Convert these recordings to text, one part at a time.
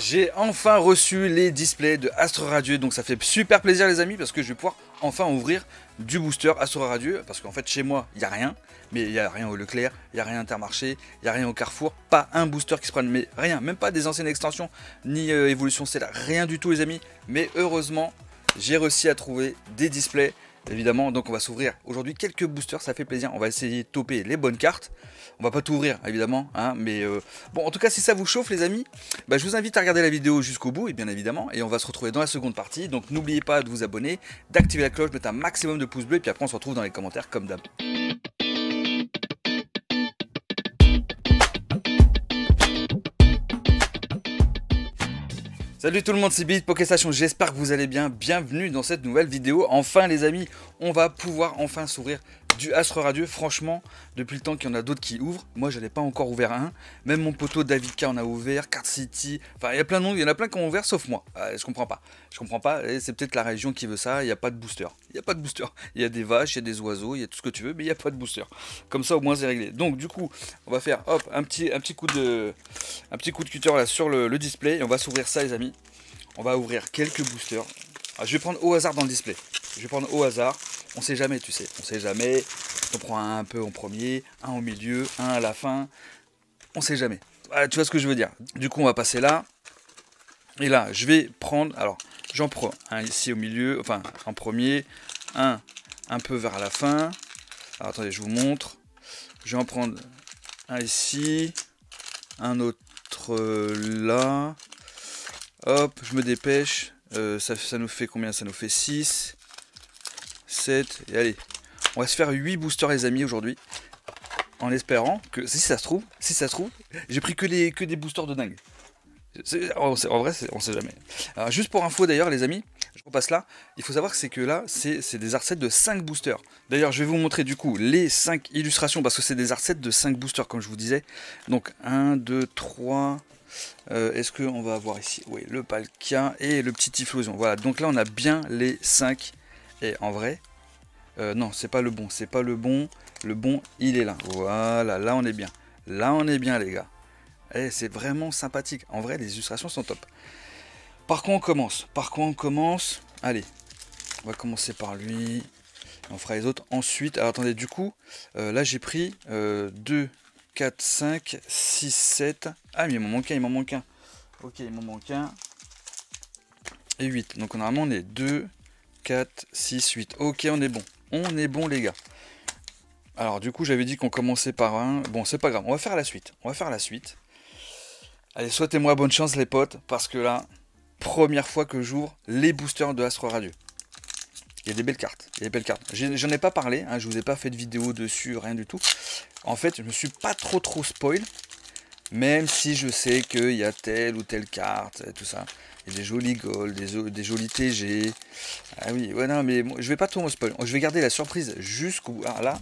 J'ai enfin reçu les displays de Astre Radieux, donc ça fait super plaisir les amis parce que je vais pouvoir enfin ouvrir du booster Astre Radieux, parce qu'en fait chez moi il n'y a rien, mais il n'y a rien au Leclerc, il n'y a rien à Intermarché, il n'y a rien au Carrefour, pas un booster qui se prenne, mais rien, même pas des anciennes extensions, ni évolution stellaire, rien du tout les amis, mais heureusement j'ai réussi à trouver des displays. Évidemment, donc on va s'ouvrir aujourd'hui quelques boosters, ça fait plaisir, on va essayer de toper les bonnes cartes. On va pas tout ouvrir évidemment, hein, mais bon en tout cas si ça vous chauffe les amis, bah, je vous invite à regarder la vidéo jusqu'au bout et bien évidemment, et on va se retrouver dans la seconde partie. Donc n'oubliez pas de vous abonner, d'activer la cloche, de mettre un maximum de pouces bleus et puis après on se retrouve dans les commentaires comme d'hab. Salut tout le monde, c'est Beat PokéStation, j'espère que vous allez bien, bienvenue dans cette nouvelle vidéo. Enfin les amis, on va pouvoir enfin s'ouvrir du Astre Radieux. Franchement, depuis le temps qu'il y en a d'autres qui ouvrent, moi je n'ai pas encore ouvert un. Même mon poteau David K en a ouvert, Card City, enfin il y a plein de monde, il y en a plein qui ont ouvert sauf moi. Je comprends pas, c'est peut-être la région qui veut ça, il n'y a pas de booster. Il n'y a pas de booster, il y a des vaches, il y a des oiseaux, il y a tout ce que tu veux, mais il n'y a pas de booster. Comme ça au moins c'est réglé. Donc du coup, on va faire hop, un petit coup de cutter là sur le display et on va s'ouvrir ça les amis. On va ouvrir quelques boosters. Alors, je vais prendre au hasard dans le display. Je vais prendre au hasard. On sait jamais, tu sais. On sait jamais. On prend un peu en premier, un au milieu, un à la fin. On sait jamais. Ah, tu vois ce que je veux dire. Du coup, on va passer là. Et là, je vais prendre. Alors, j'en prends un ici au milieu. Enfin, en premier. Un peu vers la fin. Alors, attendez, je vous montre. Je vais en prendre un ici. Un autre là. Hop, je me dépêche. Ça nous fait combien? Ça nous fait 6, 7. Et allez, on va se faire 8 boosters les amis aujourd'hui. En espérant que, si ça se trouve, j'ai pris que des boosters de dingue. En vrai, on sait jamais. Alors, juste pour info d'ailleurs les amis, je repasse là. Il faut savoir que c'est des artsets de 5 boosters. D'ailleurs, je vais vous montrer du coup les 5 illustrations parce que c'est des artsets de 5 boosters comme je vous disais. Donc 1, 2, 3... est-ce qu'on va avoir ici, oui, le Palkia et le petit Typhlosion. Voilà, donc là on a bien les 5. Et en vrai, non, c'est pas le bon, c'est pas le bon. Le bon, il est là. Voilà, là on est bien. Là on est bien les gars. Et c'est vraiment sympathique. En vrai, les illustrations sont top. Par quoi on commence? Allez, on va commencer par lui. On fera les autres ensuite. Alors attendez, du coup, là j'ai pris 2, 4, 5, 6, 7. Ah, mais il m'en manque un. Ok, il m'en manque un. Et 8. Donc normalement on est 2, 4, 6, 8. Ok, on est bon. On est bon les gars. Alors du coup j'avais dit qu'on commençait par un. Bon, c'est pas grave, on va faire la suite. Allez, souhaitez-moi bonne chance les potes. Parce que là, première fois que j'ouvre les boosters de Astre Radieux. Il y a des belles cartes. J'en ai pas parlé, hein, je vous ai pas fait de vidéo dessus, rien du tout. En fait, je me suis pas trop spoil. Même si je sais qu'il y a telle ou telle carte, et tout ça. Il y a des jolis gold, des jolis TG. Ah oui, ouais, non, mais je vais pas trop me spoil. Je vais garder la surprise jusqu'au bout. Ah là,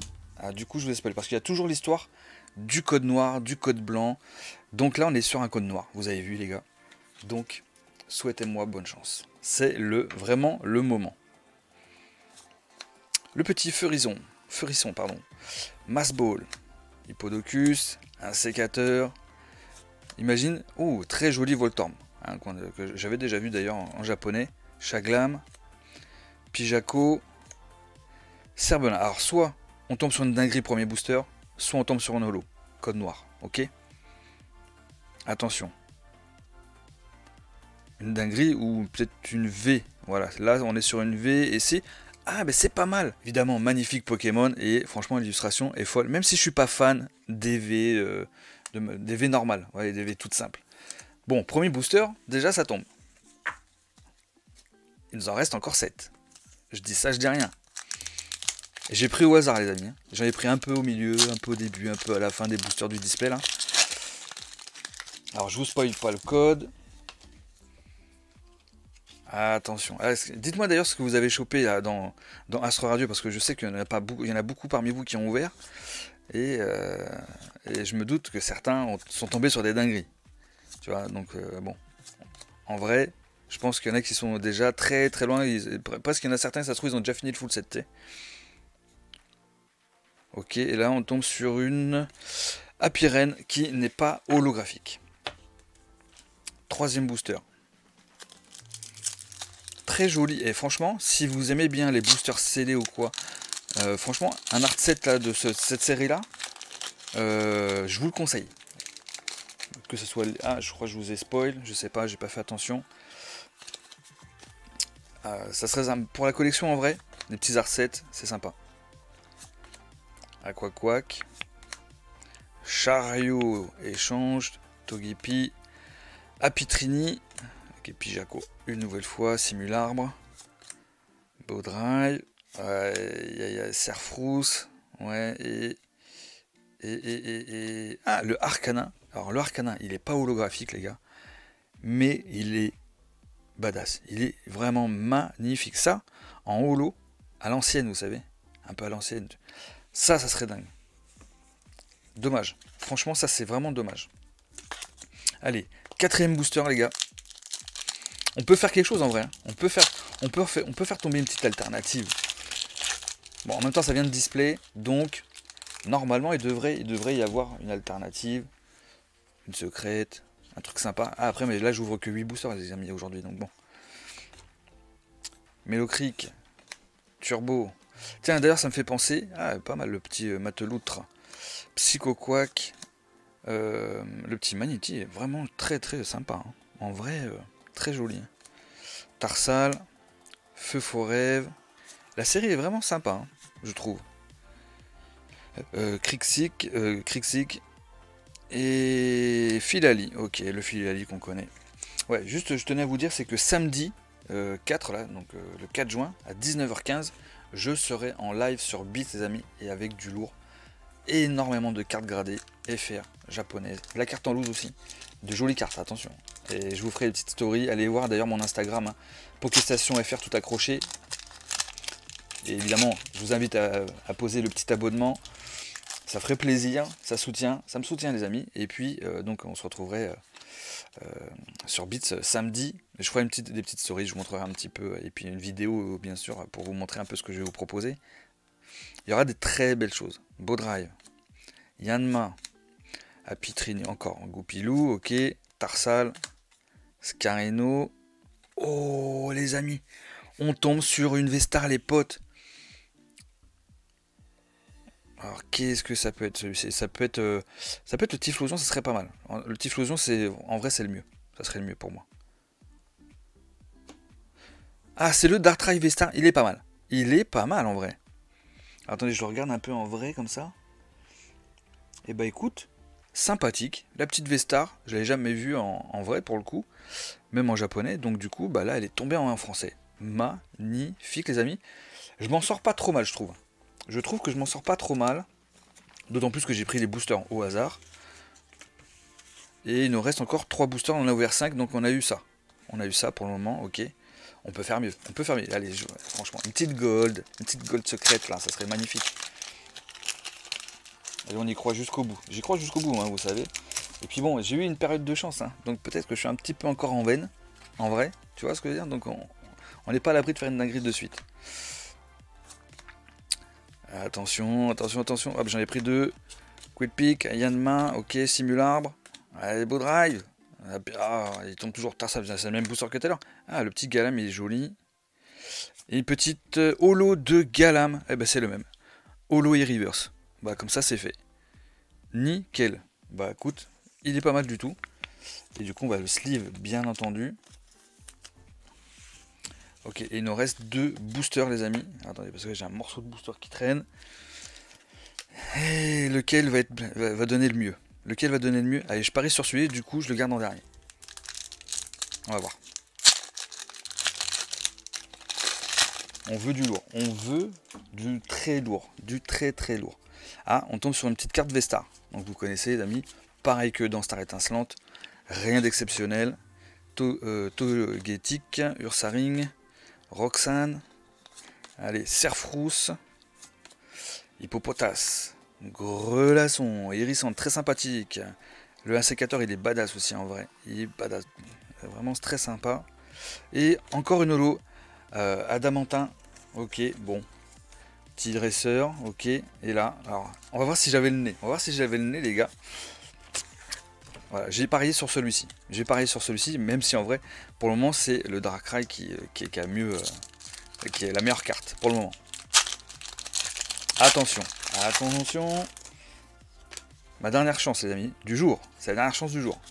du coup, je vais spoil. Parce qu'il y a toujours l'histoire du code noir, du code blanc. Donc là, on est sur un code noir. Vous avez vu, les gars. Donc, souhaitez-moi bonne chance. C'est vraiment le moment. Le petit Furisson, pardon. Mass Ball, Hippodocus, un sécateur. Imagine, oh, très joli Voltorb, hein, que j'avais déjà vu d'ailleurs en japonais. Chaglam, Pijako, Cerbelin. Alors, soit on tombe sur une dinguerie premier booster, soit on tombe sur un holo, code noir, ok? Attention. Une dinguerie ou peut-être une V. Voilà, là on est sur une V et c'est... Ah, ben c'est pas mal. Évidemment, magnifique Pokémon et franchement l'illustration est folle. Même si je suis pas fan des V, des V normales, ouais, des V toutes simples. Bon, premier booster, déjà ça tombe. Il nous en reste encore 7. Je dis ça, je dis rien. J'ai pris au hasard les amis. J'en ai pris un peu au milieu, un peu au début, un peu à la fin des boosters du display là. Alors je vous spoil pas le code. Attention. Dites-moi d'ailleurs ce que vous avez chopé là, dans Astre Radieux, parce que je sais qu'il y en a beaucoup parmi vous qui ont ouvert. Et je me doute que certains sont tombés sur des dingueries. Tu vois, donc bon. En vrai, je pense qu'il y en a qui sont déjà très loin. Presque il y en a certains, ça se trouve, ils ont déjà fini le full 7T. Ok, et là on tombe sur une Apirène qui n'est pas holographique. 3e booster. Très joli. Et franchement, si vous aimez bien les boosters scellés ou quoi, franchement, un art set là, de cette série-là, je vous le conseille. Que ce soit... Ah, je crois que je vous ai spoil. Je sais pas, j'ai pas fait attention. Ça serait pour la collection en vrai. Des petits art sets, c'est sympa. Aquaquack. Chariot échange. Togepi. Apitrini. Kepijaco une nouvelle fois. Simularbre. Baudry. Il y a Serfrousse. Ouais, Ah, le Arcanin. Alors, le Arcanin, il est pas holographique, les gars. Mais il est badass. Il est vraiment magnifique. Ça, en holo, à l'ancienne, vous savez. Un peu à l'ancienne. Ça serait dingue. Dommage. Franchement, ça, c'est vraiment dommage. Allez, 4e booster, les gars. On peut faire quelque chose en vrai. Hein. On peut faire tomber une petite alternative. Bon, en même temps, ça vient de display. Donc, normalement, il devrait y avoir une alternative. Une secrète. Un truc sympa. Ah, après, mais là, j'ouvre que 8 boosters, les amis, aujourd'hui. Donc, bon. Mélocric. Turbo. Tiens, d'ailleurs, ça me fait penser. Ah, pas mal, le petit Mateloutre. Psychoquack. Le petit Magnéti est vraiment très, très sympa. Hein. En vrai, très joli. Hein. Tarsal. Feu Forêve. La série est vraiment sympa, hein, je trouve. Crixik. Et Filali. Ok, le Filali qu'on connaît. Ouais, juste, je tenais à vous dire, c'est que samedi 4, là, donc le 4 juin, à 19h15, je serai en live sur Beat, les amis, et avec du lourd. Énormément de cartes gradées, FR, japonaises. La carte en loose aussi. De jolies cartes, attention. Et je vous ferai une petite story. Allez voir d'ailleurs mon Instagram, hein, Pokéstation FR tout accroché. Et évidemment, je vous invite à poser le petit abonnement. Ça ferait plaisir, ça me soutient les amis. Et puis, donc on se retrouverait sur Beats samedi. Je ferai des petites stories, je vous montrerai un petit peu. Et puis une vidéo, bien sûr, pour vous montrer un peu ce que je vais vous proposer. Il y aura des très belles choses. Baudry, Yanma, Apitrini encore, Goupilou, ok. Tarsal, Scareno. Oh les amis, on tombe sur une Vestar les potes. Alors qu'est-ce que ça peut être celui-ci? Ça peut être le Typhlosion, ça serait pas mal. Le Typhlosion, en vrai c'est le mieux. Ça serait le mieux pour moi. Ah, c'est le Darkrai Vestar, il est pas mal. Il est pas mal en vrai. Attendez, je le regarde un peu en vrai comme ça. Et bah écoute, sympathique. La petite Vestar, je l'avais jamais vue en vrai pour le coup, même en japonais. Donc du coup, bah là, elle est tombée en français. Magnifique les amis. Je m'en sors pas trop mal, je trouve. Je trouve que je m'en sors pas trop mal. D'autant plus que j'ai pris les boosters au hasard. Et il nous reste encore 3 boosters, on en a ouvert 5, donc on a eu ça. On a eu ça pour le moment, ok. On peut faire mieux, on peut faire mieux. Allez, franchement, une petite gold secrète là, ça serait magnifique. Allez, on y croit jusqu'au bout. J'y crois jusqu'au bout, hein, vous savez. Et puis bon, j'ai eu une période de chance, hein, donc peut-être que je suis un petit peu encore en veine, en vrai. Tu vois ce que je veux dire? Donc on n'est pas à l'abri de faire une dinguerie de suite. Attention, attention. Hop, j'en ai pris 2. Quick Pick, Yanma, ok, Simularbre. Allez, beau drive. Ah, il tombe toujours tard, c'est le même booster que tout à l'heure. Ah, le petit Galam, il est joli. Et une petite holo de Galam. Eh ben, c'est le même. Holo et reverse. Bah, comme ça, c'est fait. Nickel. Bah, écoute, il est pas mal du tout. Et du coup, on va le sleeve, bien entendu. Ok, et il nous reste 2 boosters, les amis. Attendez, parce que j'ai un morceau de booster qui traîne. Et lequel va donner le mieux? Lequel va donner le mieux? Allez, je parie sur celui, du coup, je le garde en dernier. On va voir. On veut du lourd. On veut du très lourd. Du très très lourd. Ah, on tombe sur une petite carte Vestar. Donc vous connaissez, les amis. Pareil que dans Star Étincelante. Rien d'exceptionnel. Togetic, Ursaring, Roxanne. Allez, Serfrousse. Hippopotas. Grelasson. Hérissante, très sympathique. Le insécateur, il est badass aussi en vrai. Il est badass. Vraiment très sympa. Et encore une holo. Adamantin. Ok, bon. Petit dresseur. Ok. Et là, alors, on va voir si j'avais le nez. On va voir si j'avais le nez, les gars. Voilà, j'ai parié sur celui-ci. J'ai parié sur celui-ci, même si en vrai, pour le moment, c'est le Darkrai qui a mieux, qui est la meilleure carte pour le moment. Attention, attention. Ma dernière chance, les amis, du jour. C'est la dernière chance du jour.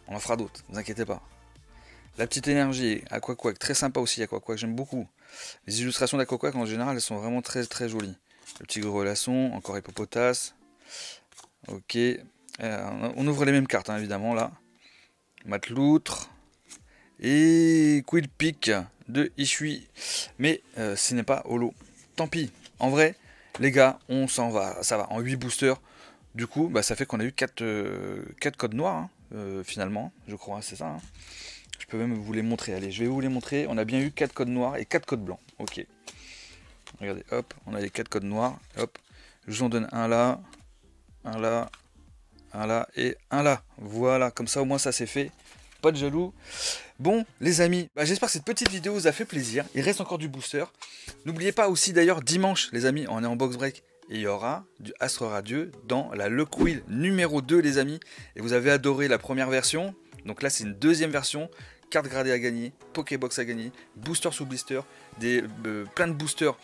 On en fera d'autres, ne vous inquiétez pas. La petite énergie, Aquaquack, très sympa aussi, Aquaquack, j'aime beaucoup. Les illustrations d'Aquaquack, en général, elles sont vraiment très très jolies. Le petit grelasson, encore Hippopotas. Ok. On ouvre les mêmes cartes, hein, évidemment, là. Mateloutre. Et Quillpick de Ishui. Mais ce n'est pas holo. Tant pis. En vrai, les gars, on s'en va. Ça va, en 8 boosters. Du coup, bah, ça fait qu'on a eu 4 codes noirs, hein, finalement. Je crois, c'est ça. Hein. Je peux même vous les montrer. Allez, je vais vous les montrer. On a bien eu 4 codes noirs et 4 codes blancs. Ok. Regardez, hop, on a les 4 codes noirs. Hop. Je vous en donne un là, un là, un là et un là. Voilà, comme ça au moins ça c'est fait. Pas de jaloux. Bon, les amis, bah, j'espère que cette petite vidéo vous a fait plaisir. Il reste encore du booster. N'oubliez pas aussi d'ailleurs, dimanche, les amis, on est en box break. Et il y aura du Astre Radieux dans la Luck Wheel numéro 2, les amis. Et vous avez adoré la première version. Donc là, c'est une deuxième version. Carte gradée à gagner, Pokébox à gagner, booster sous blister, plein de boosters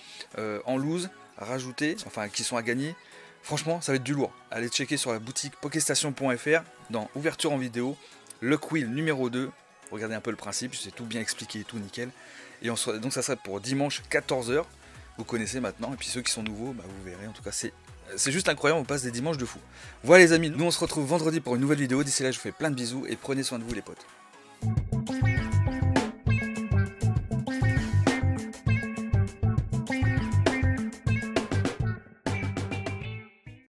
en loose à rajouter, enfin qui sont à gagner. Franchement, ça va être du lourd. Allez checker sur la boutique pokéstation.fr dans ouverture en vidéo, Luck Wheel numéro 2. Regardez un peu le principe, c'est tout bien expliqué, tout nickel. Et donc ça sera pour dimanche 14 h. Vous connaissez maintenant, et puis ceux qui sont nouveaux, bah, vous verrez. En tout cas, c'est juste incroyable, on passe des dimanches de fou. Voilà les amis, nous on se retrouve vendredi pour une nouvelle vidéo. D'ici là, je vous fais plein de bisous et prenez soin de vous les potes.